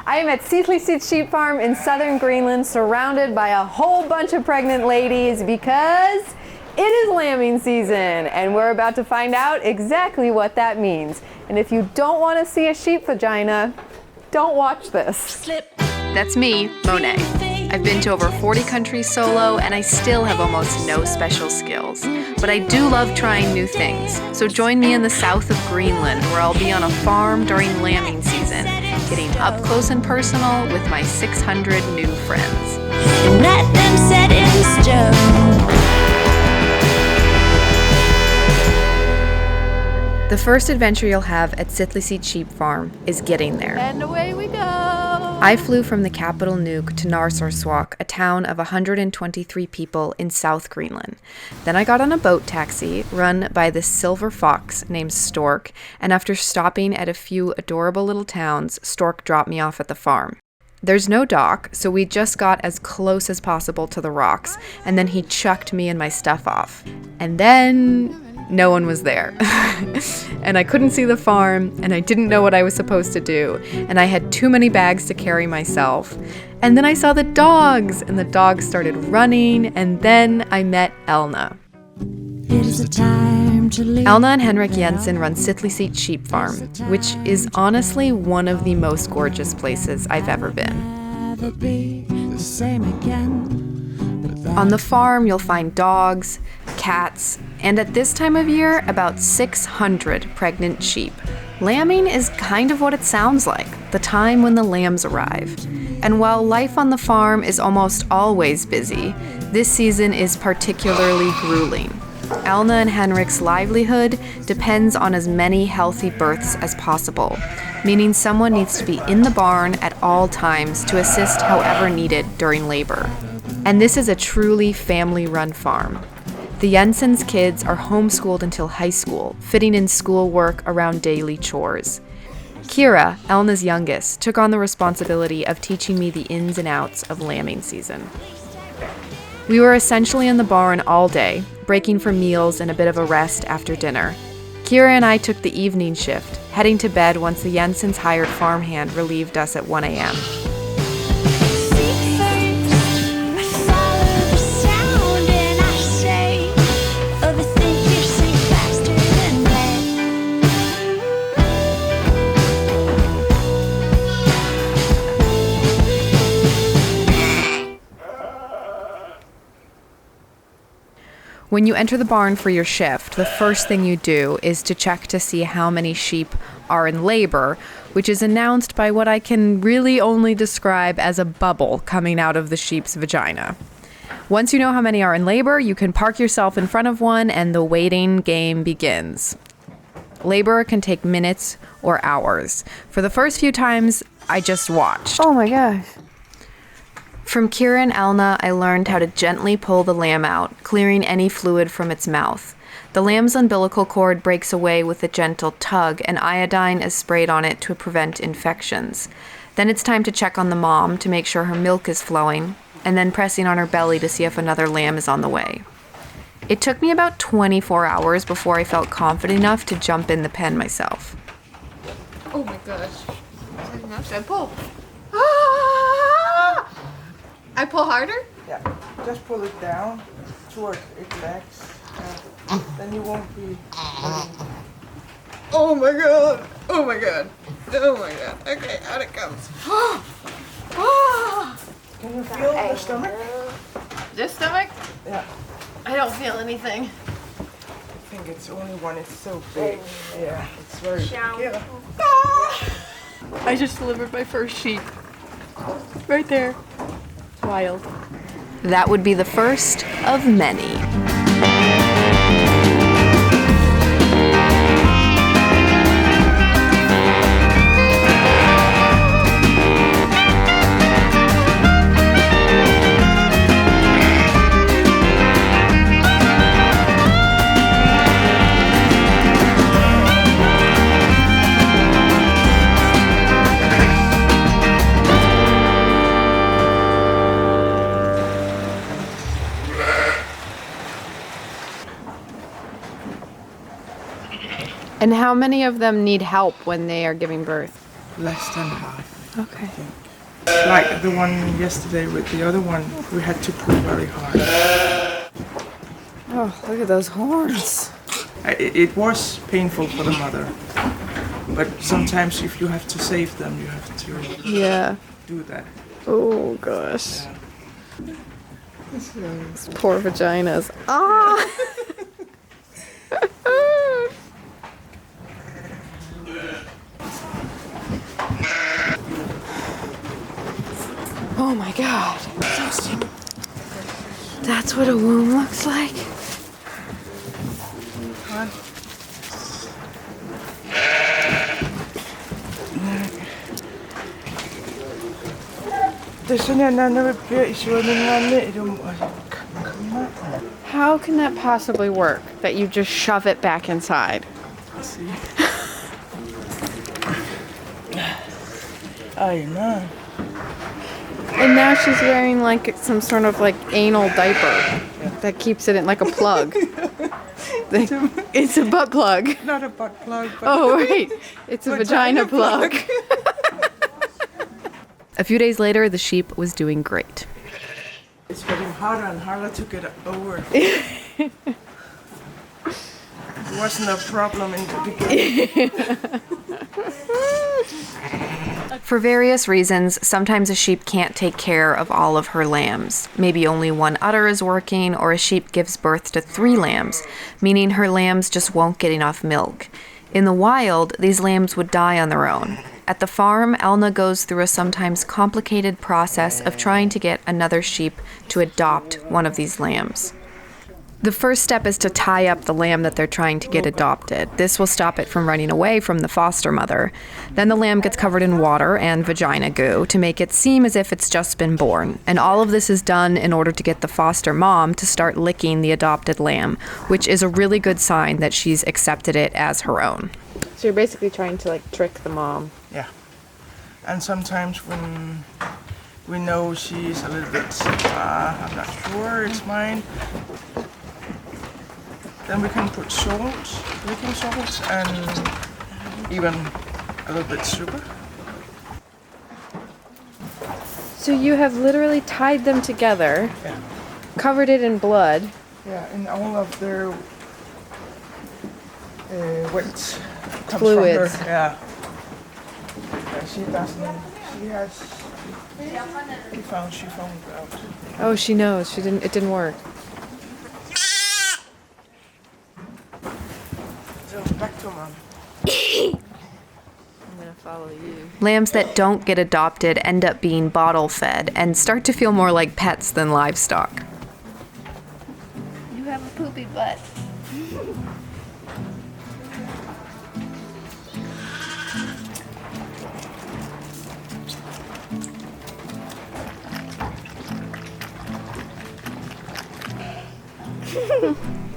I am at Sillisit Sheep Farm in southern Greenland, surrounded by a whole bunch of pregnant ladies because it is lambing season, and we're about to find out exactly what that means. And if you don't want to see a sheep vagina, don't watch this. That's me, Monet. I've been to over 40 countries solo, and I still have almost no special skills. But I do love trying new things, so join me in the south of Greenland, where I'll be on a farm during lambing season, getting up close and personal with my 600 new friends. Let them set in stone. The first adventure you'll have at Sillisit Sheep Farm is getting there. And away we go! I flew from the capital Nuuk to Narsarsuaq, a town of 123 people in South Greenland. Then I got on a boat taxi run by this silver fox named Stork, and after stopping at a few adorable little towns, Stork dropped me off at the farm. There's no dock, so we just got as close as possible to the rocks, and then he chucked me and my stuff off. And then no one was there. And I couldn't see the farm, and I didn't know what I was supposed to do, and I had too many bags to carry myself. And then I saw the dogs, and the dogs started running, and then I met Elna. It is the time to leave. Elna and Henrik Jensen run Sillisit Sheep Farm, which is honestly one of the most gorgeous places I've ever been. Never be the same again. On the farm, you'll find dogs, cats, and at this time of year, about 600 pregnant sheep. Lambing is kind of what it sounds like, the time when the lambs arrive. And while life on the farm is almost always busy, this season is particularly grueling. Elna and Henrik's livelihood depends on as many healthy births as possible, meaning someone needs to be in the barn at all times to assist however needed during labor. And this is a truly family-run farm. The Jensen's kids are homeschooled until high school, fitting in schoolwork around daily chores. Kira, Elna's youngest, took on the responsibility of teaching me the ins and outs of lambing season. We were essentially in the barn all day, breaking for meals and a bit of a rest after dinner. Kira and I took the evening shift, heading to bed once the Jensen's hired farmhand relieved us at 1 a.m. When you enter the barn for your shift, the first thing you do is to check to see how many sheep are in labor, which is announced by what I can really only describe as a bubble coming out of the sheep's vagina. Once you know how many are in labor, you can park yourself in front of one and the waiting game begins. Labor can take minutes or hours. For the first few times, I just watched. Oh my gosh. From Kira and Elna, I learned how to gently pull the lamb out, clearing any fluid from its mouth. The lamb's umbilical cord breaks away with a gentle tug, and iodine is sprayed on it to prevent infections. Then it's time to check on the mom to make sure her milk is flowing, and then pressing on her belly to see if another lamb is on the way. It took me about 24 hours before I felt confident enough to jump in the pen myself. Oh my gosh. I pull. Ah! I pull harder? Yeah, just pull it down towards its legs. Then you won't be. Oh my god! Oh my god! Oh my god! Okay, out it comes. Can you feel the stomach? This stomach? Yeah. I don't feel anything. I think it's only one. It's so big. Yeah, it's very big. Yeah. I just delivered my first sheep. Right there. Wild. That would be the first of many. And how many of them need help when they are giving birth? Less than half. Okay. Like the one yesterday with the other one, we had to pull very hard. Oh, look at those horns. It was painful for the mother, but sometimes if you have to save them, you have to do that. Oh gosh. Yeah. These poor vaginas. Ah! Oh my god. That's what a womb looks like. How can that possibly work? That you just shove it back inside? See? I know. And now she's wearing like some sort of like anal diaper that keeps it in like a plug. It's a butt plug. Not a butt plug, but Oh, right. It's a vagina plug. A few days later, the sheep was doing great. it's getting harder and harder to get over. It wasn't a problem in the beginning. For various reasons, sometimes a sheep can't take care of all of her lambs. Maybe only one udder is working, or a sheep gives birth to 3 lambs, meaning her lambs just won't get enough milk. In the wild, these lambs would die on their own. At the farm, Elna goes through a sometimes complicated process of trying to get another sheep to adopt one of these lambs. The first step is to tie up the lamb that they're trying to get adopted. This will stop it from running away from the foster mother. Then the lamb gets covered in water and vagina goo to make it seem as if it's just been born. And all of this is done in order to get the foster mom to start licking the adopted lamb, which is a really good sign that she's accepted it as her own. So you're basically trying to like trick the mom. Yeah. And sometimes when we know she's a little bit, I'm not sure, it's mine. Then we can put salt, baking salt, and even a little bit sugar. So you have literally tied them together, Yeah. covered it in blood. Yeah, and all of their wet comes Fluids. from her. Yeah. She doesn't. She has. She found out. Oh, she knows. It didn't work. So back to mom. I'm gonna follow you. Lambs that don't get adopted end up being bottle fed and start to feel more like pets than livestock. You have a poopy butt.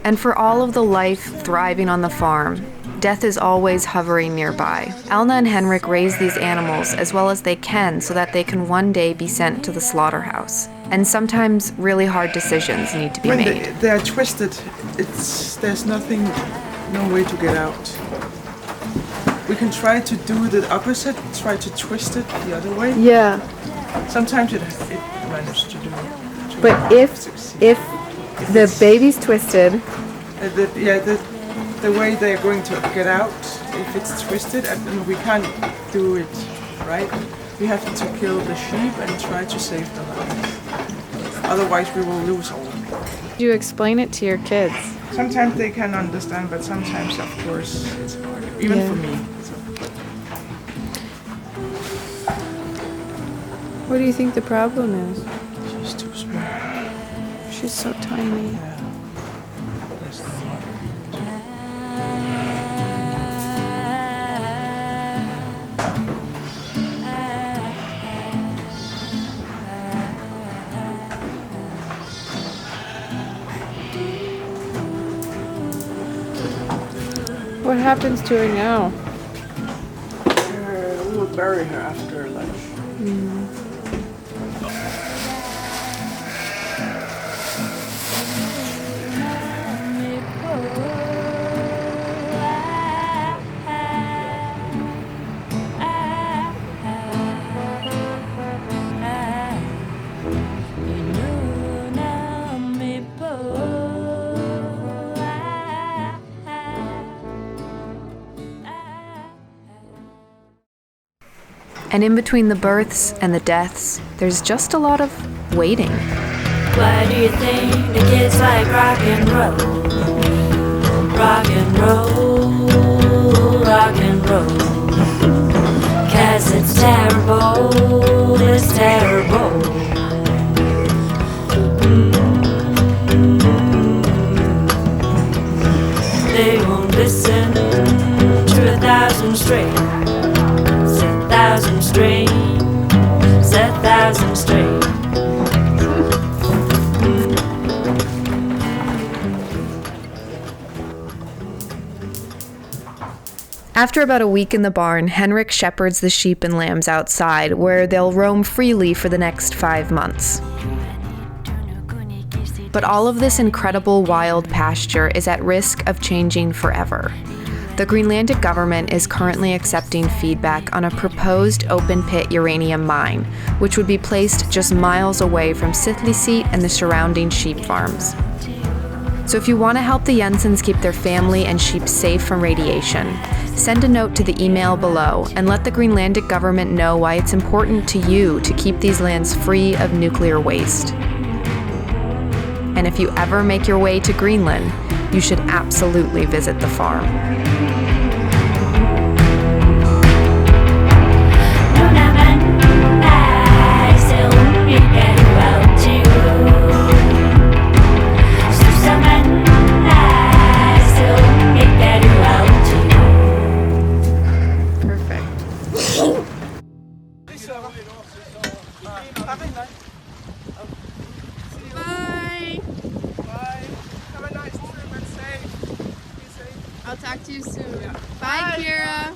And for all of the life thriving on the farm, death is always hovering nearby. Elna and Henrik raise these animals as well as they can so that they can one day be sent to the slaughterhouse. And sometimes really hard decisions need to be When made. they are twisted, there's no way to get out. We can try to do the opposite, try to twist it the other way. Yeah, Sometimes it manages to do. but if the baby's twisted, The way they're going to get out, if it's twisted, and we can't do it right, we have to kill the sheep and try to save the lives. Otherwise, we will lose all. you explain it to your kids. Sometimes they can understand, but sometimes, of course, it's hard. Even Yeah. for me. So. What do you think the problem is? She's too small. She's so tiny. Yeah. There's no water. What happens to her now? We will bury her after lunch. And in between the births and the deaths, there's just a lot of waiting. Why do you think the kids like rock and roll? Rock and roll, rock and roll. 'Cause it's terrible, it's terrible. They won't listen to 1,000 strings. It's 1,000 strings, it's 1,000 strings. After about a week in the barn, Henrik shepherds the sheep and lambs outside, where they'll roam freely for the next 5 months. But all of this incredible wild pasture is at risk of changing forever. The Greenlandic government is currently accepting feedback on a proposed open-pit uranium mine, which would be placed just miles away from Sillisit and the surrounding sheep farms. So if you want to help the Jensens keep their family and sheep safe from radiation, send a note to the email below and let the Greenlandic government know why it's important to you to keep these lands free of nuclear waste. And if you ever make your way to Greenland, you should absolutely visit the farm. I'll talk to you soon. Bye, Kira.